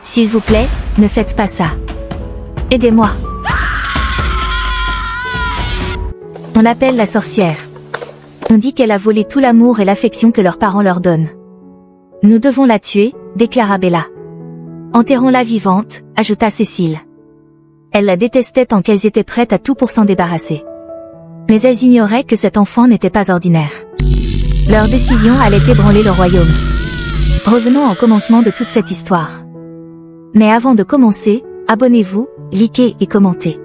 S'il vous plaît, ne faites pas ça. Aidez-moi. On appelle la sorcière. On dit qu'elle a volé tout l'amour et l'affection que leurs parents leur donnent. Nous devons la tuer, déclara Bella. Enterrons-la vivante, ajouta Cécile. Elle la détestait tant qu'elles étaient prêtes à tout pour s'en débarrasser. Mais elles ignoraient que cet enfant n'était pas ordinaire. Leur décision allait ébranler le royaume. Revenons au commencement de toute cette histoire. Mais avant de commencer, abonnez-vous, likez et commentez.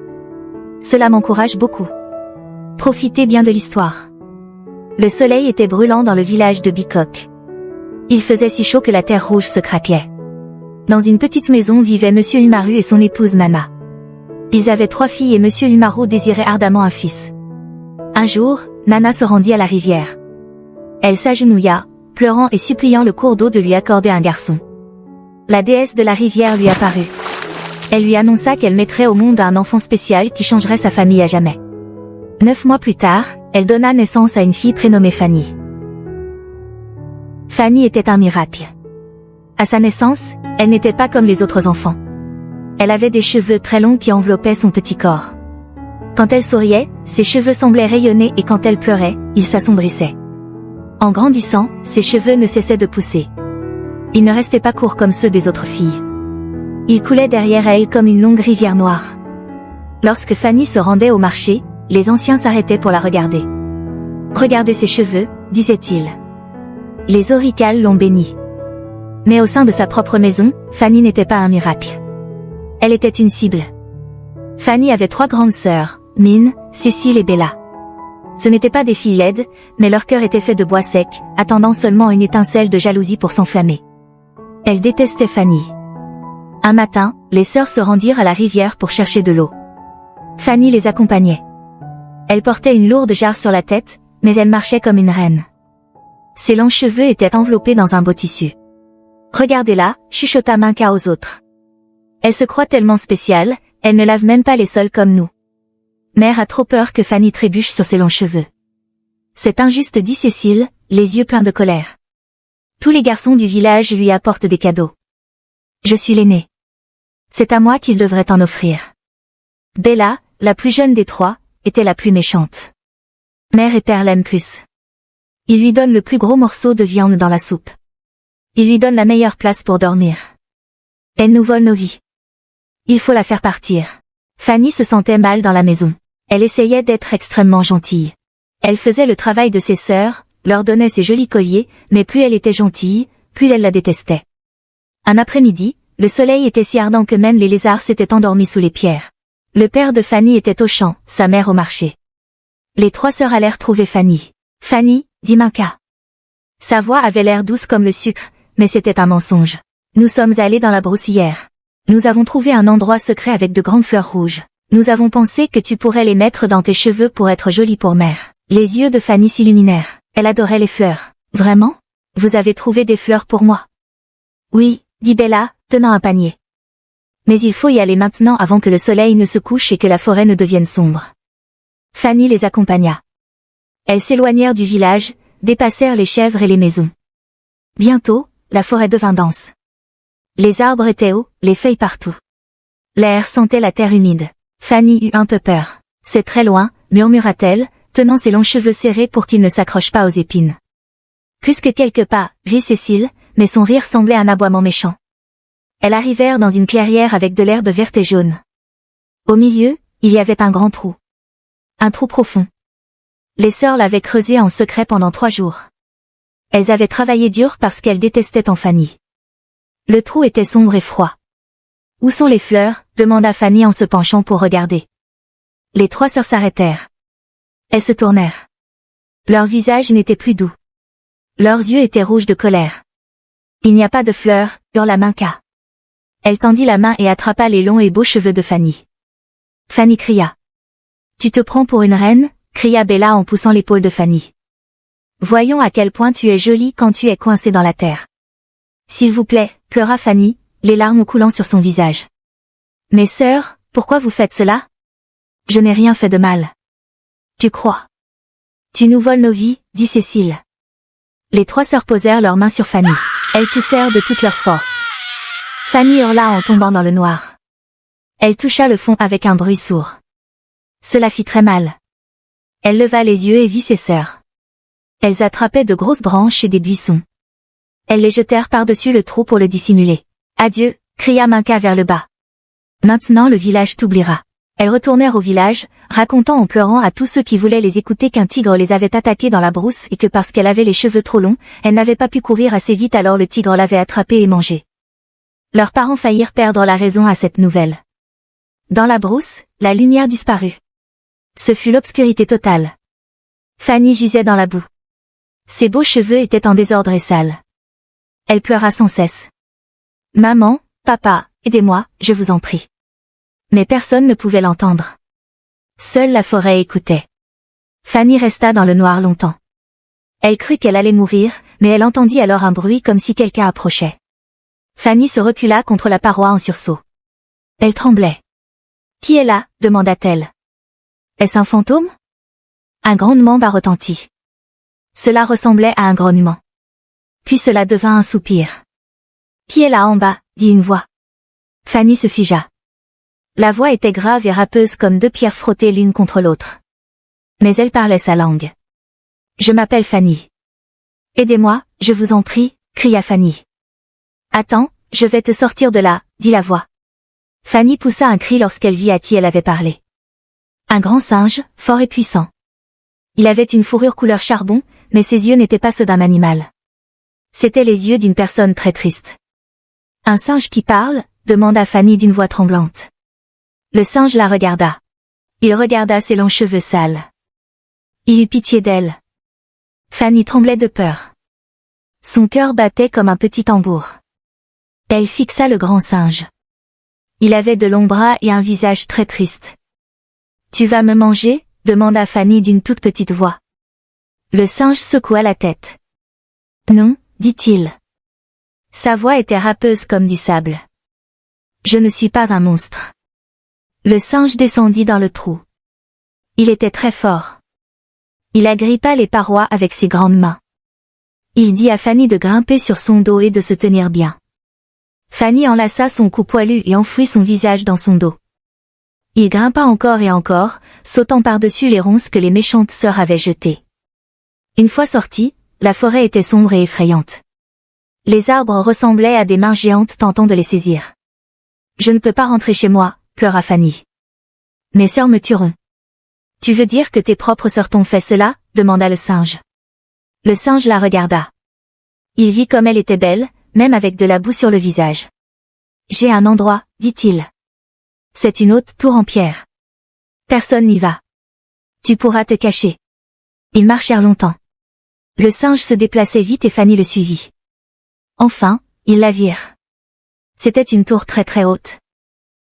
Cela m'encourage beaucoup. Profitez bien de l'histoire. Le soleil était brûlant dans le village de Bicoque. Il faisait si chaud que la terre rouge se craquelait. Dans une petite maison vivaient Monsieur Umaru et son épouse Nana. Ils avaient 3 filles et Monsieur Umaru désirait ardemment un fils. Un jour, Nana se rendit à la rivière. Elle s'agenouilla, pleurant et suppliant le cours d'eau de lui accorder un garçon. La déesse de la rivière lui apparut. Elle lui annonça qu'elle mettrait au monde un enfant spécial qui changerait sa famille à jamais. 9 mois plus tard, elle donna naissance à une fille prénommée Fanny. Fanny était un miracle. À sa naissance, elle n'était pas comme les autres enfants. Elle avait des cheveux très longs qui enveloppaient son petit corps. Quand elle souriait, ses cheveux semblaient rayonner et quand elle pleurait, ils s'assombrissaient. En grandissant, ses cheveux ne cessaient de pousser. Ils ne restaient pas courts comme ceux des autres filles. Ils coulaient derrière elle comme une longue rivière noire. Lorsque Fanny se rendait au marché, les anciens s'arrêtaient pour la regarder. « Regardez ses cheveux », disait-il. Les oricales l'ont bénie. Mais au sein de sa propre maison, Fanny n'était pas un miracle. Elle était une cible. Fanny avait 3 grandes sœurs, Mine, Cécile et Bella. Ce n'étaient pas des filles laides, mais leur cœur était fait de bois sec, attendant seulement une étincelle de jalousie pour s'enflammer. Elles détestaient Fanny. Un matin, les sœurs se rendirent à la rivière pour chercher de l'eau. Fanny les accompagnait. Elle portait une lourde jarre sur la tête, mais elle marchait comme une reine. Ses longs cheveux étaient enveloppés dans un beau tissu. « Regardez-la », chuchota Minka aux autres. « Elle se croit tellement spéciale, elle ne lave même pas les sols comme nous. » Mère a trop peur que Fanny trébuche sur ses longs cheveux. « C'est injuste », dit Cécile, les yeux pleins de colère. « Tous les garçons du village lui apportent des cadeaux. Je suis l'aînée. C'est à moi qu'il devrait en offrir. » Bella, la plus jeune des 3, était la plus méchante. Mère et père l'aiment plus. Il lui donne le plus gros morceau de viande dans la soupe. Il lui donne la meilleure place pour dormir. Elle nous vole nos vies. Il faut la faire partir. Fanny se sentait mal dans la maison. Elle essayait d'être extrêmement gentille. Elle faisait le travail de ses sœurs, leur donnait ses jolis colliers, mais plus elle était gentille, plus elle la détestait. Un après-midi, le soleil était si ardent que même les lézards s'étaient endormis sous les pierres. Le père de Fanny était au champ, sa mère au marché. Les 3 sœurs allèrent trouver Fanny. « Fanny », dit Minka. Sa voix avait l'air douce comme le sucre, mais c'était un mensonge. « Nous sommes allés dans la broussière. Nous avons trouvé un endroit secret avec de grandes fleurs rouges. Nous avons pensé que tu pourrais les mettre dans tes cheveux pour être jolie pour mère. » Les yeux de Fanny s'illuminèrent. Elle adorait les fleurs. « Vraiment ? Vous avez trouvé des fleurs pour moi ? » « Oui, » dit Bella, tenant un panier. « Mais il faut y aller maintenant avant que le soleil ne se couche et que la forêt ne devienne sombre. » Fanny les accompagna. Elles s'éloignèrent du village, dépassèrent les chèvres et les maisons. Bientôt, la forêt devint dense. Les arbres étaient hauts, les feuilles partout. L'air sentait la terre humide. Fanny eut un peu peur. « C'est très loin », murmura-t-elle, tenant ses longs cheveux serrés pour qu'ils ne s'accrochent pas aux épines. Plus que quelques pas, rit Cécile, mais son rire semblait un aboiement méchant. Elles arrivèrent dans une clairière avec de l'herbe verte et jaune. Au milieu, il y avait un grand trou. Un trou profond. Les sœurs l'avaient creusé en secret pendant 3 jours. Elles avaient travaillé dur parce qu'elles détestaient Fanny. Le trou était sombre et froid. « Où sont les fleurs ?» demanda Fanny en se penchant pour regarder. Les 3 sœurs s'arrêtèrent. Elles se tournèrent. Leur visage n'était plus doux. Leurs yeux étaient rouges de colère. « Il n'y a pas de fleurs », hurla Minka. Elle tendit la main et attrapa les longs et beaux cheveux de Fanny. Fanny cria. « Tu te prends pour une reine ?» cria Bella en poussant l'épaule de Fanny. « Voyons à quel point tu es jolie quand tu es coincée dans la terre. »« S'il vous plaît » pleura Fanny, les larmes coulant sur son visage. « Mes sœurs, pourquoi vous faites cela ? Je n'ai rien fait de mal. »« Tu crois ? Tu nous voles nos vies » dit Cécile. Les 3 sœurs posèrent leurs mains sur Fanny. Elles poussèrent de toute leur force. Fanny hurla en tombant dans le noir. Elle toucha le fond avec un bruit sourd. Cela fit très mal. Elle leva les yeux et vit ses sœurs. Elles attrapaient de grosses branches et des buissons. Elles les jetèrent par-dessus le trou pour le dissimuler. « Adieu !» cria Minka vers le bas. « Maintenant le village t'oubliera. » Elles retournèrent au village, racontant en pleurant à tous ceux qui voulaient les écouter qu'un tigre les avait attaquées dans la brousse et que parce qu'elle avait les cheveux trop longs, elle n'avait pas pu courir assez vite, alors le tigre l'avait attrapée et mangée. Leurs parents faillirent perdre la raison à cette nouvelle. Dans la brousse, la lumière disparut. Ce fut l'obscurité totale. Fanny gisait dans la boue. Ses beaux cheveux étaient en désordre et sales. Elle pleura sans cesse. « Maman, papa, aidez-moi, je vous en prie. » Mais personne ne pouvait l'entendre. Seule la forêt écoutait. Fanny resta dans le noir longtemps. Elle crut qu'elle allait mourir, mais elle entendit alors un bruit comme si quelqu'un approchait. Fanny se recula contre la paroi en sursaut. Elle tremblait. « Qui est là ?» demanda-t-elle. « Est-ce un fantôme ?» Un grondement bas retentit. Cela ressemblait à un grognement. Puis cela devint un soupir. « Qui est là en bas ?» dit une voix. Fanny se figea. La voix était grave et râpeuse comme deux pierres frottées l'une contre l'autre. Mais elle parlait sa langue. « Je m'appelle Fanny. »« Aidez-moi, je vous en prie » cria Fanny. « Attends, je vais te sortir de là » dit la voix. Fanny poussa un cri lorsqu'elle vit à qui elle avait parlé. Un grand singe, fort et puissant. Il avait une fourrure couleur charbon, mais ses yeux n'étaient pas ceux d'un animal. C'étaient les yeux d'une personne très triste. « Un singe qui parle ?» demanda Fanny d'une voix tremblante. Le singe la regarda. Il regarda ses longs cheveux sales. Il eut pitié d'elle. Fanny tremblait de peur. Son cœur battait comme un petit tambour. Elle fixa le grand singe. Il avait de longs bras et un visage très triste. « Tu vas me manger ?» demanda Fanny d'une toute petite voix. Le singe secoua la tête. « Non » dit-il. Sa voix était râpeuse comme du sable. « Je ne suis pas un monstre. » Le singe descendit dans le trou. Il était très fort. Il agrippa les parois avec ses grandes mains. Il dit à Fanny de grimper sur son dos et de se tenir bien. Fanny enlaça son cou poilu et enfouit son visage dans son dos. Il grimpa encore et encore, sautant par-dessus les ronces que les méchantes sœurs avaient jetées. Une fois sortie, la forêt était sombre et effrayante. Les arbres ressemblaient à des mains géantes tentant de les saisir. « Je ne peux pas rentrer chez moi » pleura Fanny. « Mes sœurs me tueront. »« Tu veux dire que tes propres sœurs t'ont fait cela ?» demanda le singe. Le singe la regarda. Il vit comme elle était belle, même avec de la boue sur le visage. « J'ai un endroit, » dit-il. « C'est une haute tour en pierre. Personne n'y va. Tu pourras te cacher. » Ils marchèrent longtemps. Le singe se déplaçait vite et Fanny le suivit. Enfin, ils la virent. C'était une tour très très haute.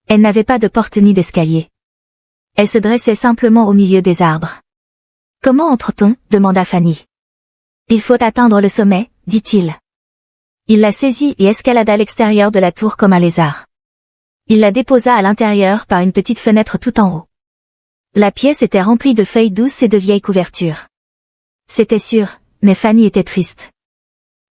Elle n'avait pas de porte ni d'escalier. Elle se dressait simplement au milieu des arbres. « Comment entre-t-on » demanda Fanny. « Il faut atteindre le sommet » dit-il. Il la saisit et escalada l'extérieur de la tour comme un lézard. Il la déposa à l'intérieur par une petite fenêtre tout en haut. La pièce était remplie de feuilles douces et de vieilles couvertures. C'était sûr, mais Fanny était triste.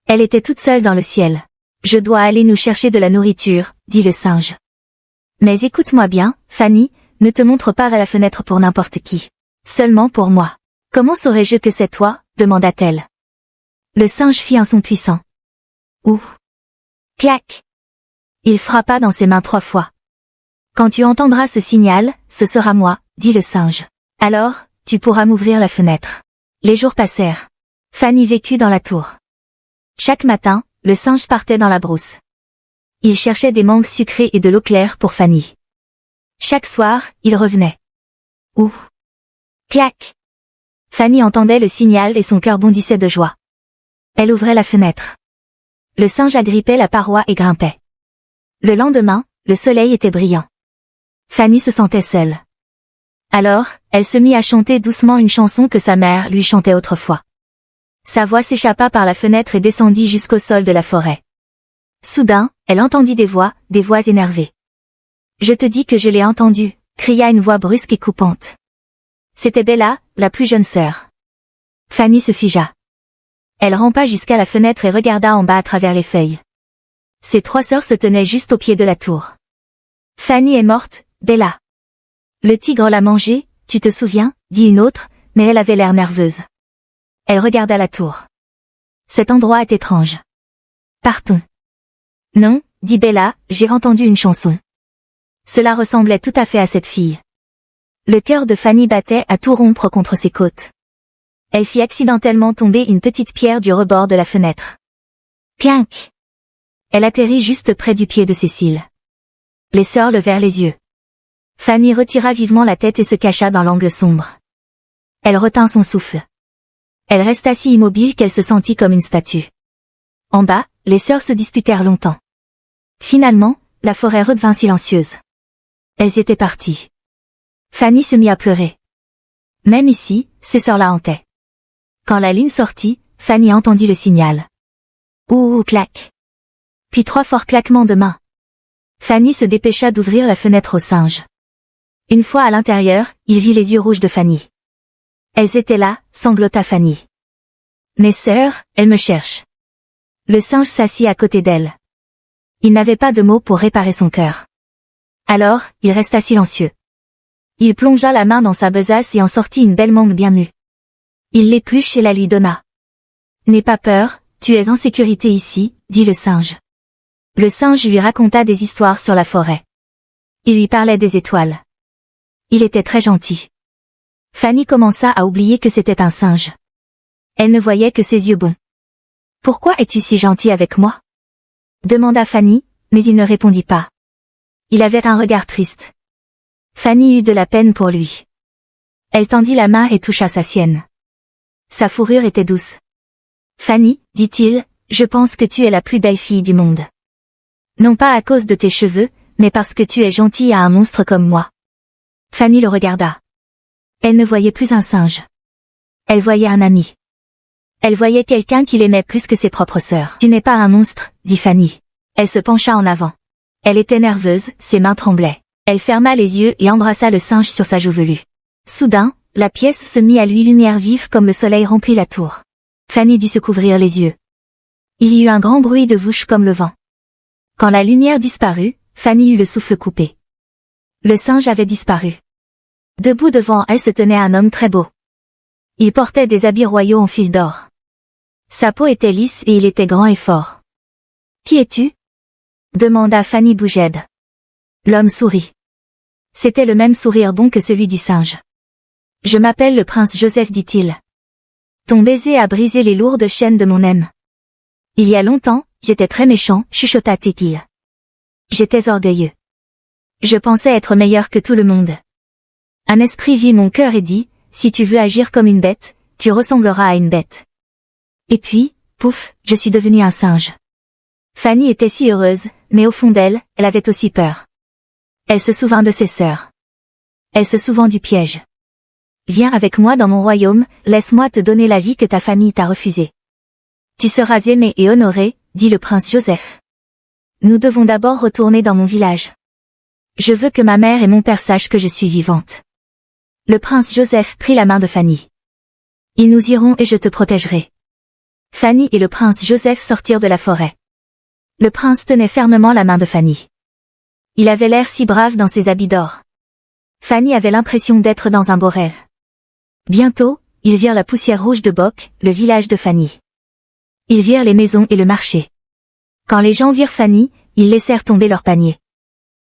Elle était toute seule dans le ciel. « Je dois aller nous chercher de la nourriture » dit le singe. « Mais écoute-moi bien, Fanny, ne te montre pas à la fenêtre pour n'importe qui. Seulement pour moi. »« Comment saurais-je que c'est toi ?» demanda-t-elle. Le singe fit un son puissant. « Ouh !» Clac. Il frappa dans ses mains 3 fois. « Quand tu entendras ce signal, ce sera moi, » dit le singe. « Alors, tu pourras m'ouvrir la fenêtre. » Les jours passèrent. Fanny vécut dans la tour. Chaque matin, le singe partait dans la brousse. Il cherchait des mangues sucrées et de l'eau claire pour Fanny. Chaque soir, il revenait. Ouh! Clac! Fanny entendait le signal et son cœur bondissait de joie. Elle ouvrait la fenêtre. Le singe agrippait la paroi et grimpait. Le lendemain, le soleil était brillant. Fanny se sentait seule. Alors, elle se mit à chanter doucement une chanson que sa mère lui chantait autrefois. Sa voix s'échappa par la fenêtre et descendit jusqu'au sol de la forêt. Soudain, elle entendit des voix énervées. « Je te dis que je l'ai entendu » cria une voix brusque et coupante. C'était Bella, la plus jeune sœur. Fanny se figea. Elle rampa jusqu'à la fenêtre et regarda en bas à travers les feuilles. Ses 3 sœurs se tenaient juste au pied de la tour. Fanny est morte, Bella. Le tigre l'a mangée, tu te souviens, dit une autre, mais elle avait l'air nerveuse. Elle regarda la tour. Cet endroit est étrange. Partons. Non, dit Bella, j'ai entendu une chanson. Cela ressemblait tout à fait à cette fille. Le cœur de Fanny battait à tout rompre contre ses côtes. Elle fit accidentellement tomber une petite pierre du rebord de la fenêtre. Quinque. Elle atterrit juste près du pied de Cécile. Les sœurs levèrent les yeux. Fanny retira vivement la tête et se cacha dans l'angle sombre. Elle retint son souffle. Elle resta si immobile qu'elle se sentit comme une statue. En bas, les sœurs se disputèrent longtemps. Finalement, la forêt redevint silencieuse. Elles étaient parties. Fanny se mit à pleurer. Même ici, ses sœurs la hantaient. Quand la lune sortit, Fanny entendit le signal. Ouh, clac. Puis 3 forts claquements de mains. Fanny se dépêcha d'ouvrir la fenêtre au singe. Une fois à l'intérieur, il vit les yeux rouges de Fanny. Elles étaient là, sanglota Fanny. Mes sœurs, elles me cherchent. Le singe s'assit à côté d'elle. Il n'avait pas de mots pour réparer son cœur. Alors, il resta silencieux. Il plongea la main dans sa besace et en sortit une belle mangue bien mûre. Il l'épluche et la lui donna. N'aie pas peur, tu es en sécurité ici, dit le singe. Le singe lui raconta des histoires sur la forêt. Il lui parlait des étoiles. Il était très gentil. Fanny commença à oublier que c'était un singe. Elle ne voyait que ses yeux bons. Pourquoi es-tu si gentil avec moi? Demanda Fanny, mais il ne répondit pas. Il avait un regard triste. Fanny eut de la peine pour lui. Elle tendit la main et toucha sa sienne. Sa fourrure était douce. Fanny, dit-il, je pense que tu es la plus belle fille du monde. Non pas à cause de tes cheveux, mais parce que tu es gentille à un monstre comme moi. Fanny le regarda. Elle ne voyait plus un singe. Elle voyait un ami. Elle voyait quelqu'un qui l'aimait plus que ses propres sœurs. Tu n'es pas un monstre, dit Fanny. Elle se pencha en avant. Elle était nerveuse, ses mains tremblaient. Elle ferma les yeux et embrassa le singe sur sa joue velue. Soudain, la pièce se mit à lui lumière vive comme le soleil remplit la tour. Fanny dut se couvrir les yeux. Il y eut un grand bruit de bouche comme le vent. Quand la lumière disparut, Fanny eut le souffle coupé. Le singe avait disparu. Debout devant elle se tenait un homme très beau. Il portait des habits royaux en fil d'or. Sa peau était lisse et il était grand et fort. Qui es-tu? Demanda Fanny Bougeb. L'homme sourit. C'était le même sourire bon que celui du singe. Je m'appelle le prince Joseph, dit-il. Ton baiser a brisé les lourdes chaînes de mon âme. Il y a longtemps, j'étais très méchant, chuchota Téquille. J'étais orgueilleux. Je pensais être meilleur que tout le monde. Un esprit vit mon cœur et dit, si tu veux agir comme une bête, tu ressembleras à une bête. Et puis, pouf, je suis devenue un singe. Fanny était si heureuse, mais au fond d'elle, elle avait aussi peur. Elle se souvint de ses sœurs. Elle se souvint du piège. Viens avec moi dans mon royaume, laisse-moi te donner la vie que ta famille t'a refusée. Tu seras aimé et honoré, dit le prince Joseph. Nous devons d'abord retourner dans mon village. Je veux que ma mère et mon père sachent que je suis vivante. Le prince Joseph prit la main de Fanny. Ils nous irons et je te protégerai. Fanny et le prince Joseph sortirent de la forêt. Le prince tenait fermement la main de Fanny. Il avait l'air si brave dans ses habits d'or. Fanny avait l'impression d'être dans un beau rêve. Bientôt, ils virent la poussière rouge de Boc, le village de Fanny. Ils virent les maisons et le marché. Quand les gens virent Fanny, ils laissèrent tomber leurs paniers.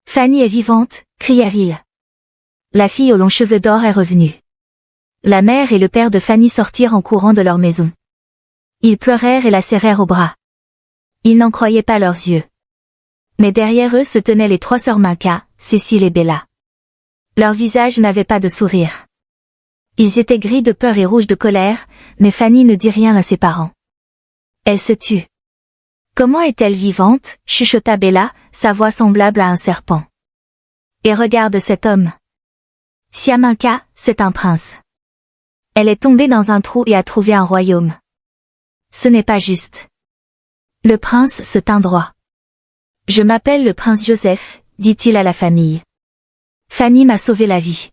Fanny est vivante, crièrent-ils. La fille aux longs cheveux d'or est revenue. La mère et le père de Fanny sortirent en courant de leur maison. Ils pleurèrent et la serrèrent au bras. Ils n'en croyaient pas leurs yeux. Mais derrière eux se tenaient les 3 sœurs Minka, Cécile et Bella. Leurs visages n'avaient pas de sourire. Ils étaient gris de peur et rouges de colère, mais Fanny ne dit rien à ses parents. Elle se tut. Comment est-elle vivante, chuchota Bella, sa voix semblable à un serpent. Et regarde cet homme. Siaminka, c'est un prince. Elle est tombée dans un trou et a trouvé un royaume. Ce n'est pas juste. Le prince se tint droit. Je m'appelle le prince Joseph, dit-il à la famille. Fanny m'a sauvé la vie.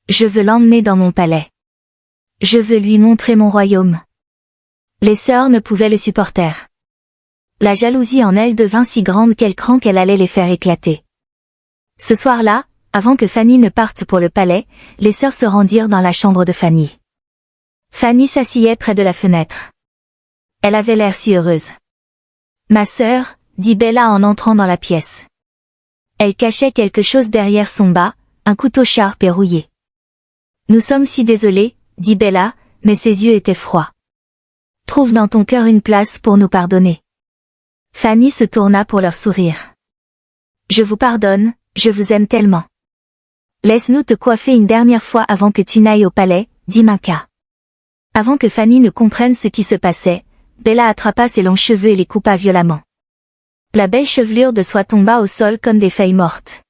Je veux l'emmener dans mon palais. Je veux lui montrer mon royaume. Les sœurs ne pouvaient le supporter. La jalousie en elle devint si grande qu'elle craint qu'elle allait les faire éclater. Ce soir-là, avant que Fanny ne parte pour le palais, les sœurs se rendirent dans la chambre de Fanny. Fanny s'asseyait près de la fenêtre. Elle avait l'air si heureuse. « Ma sœur, » dit Bella en entrant dans la pièce. Elle cachait quelque chose derrière son bas, un couteau sharp et rouillé. « Nous sommes si désolés, » dit Bella, mais ses yeux étaient froids. « Trouve dans ton cœur une place pour nous pardonner. » Fanny se tourna pour leur sourire. « Je vous pardonne, je vous aime tellement. »« Laisse-nous te coiffer une dernière fois avant que tu n'ailles au palais, » dit Minka. Avant que Fanny ne comprenne ce qui se passait, Bella attrapa ses longs cheveux et les coupa violemment. La belle chevelure de soie tomba au sol comme des feuilles mortes.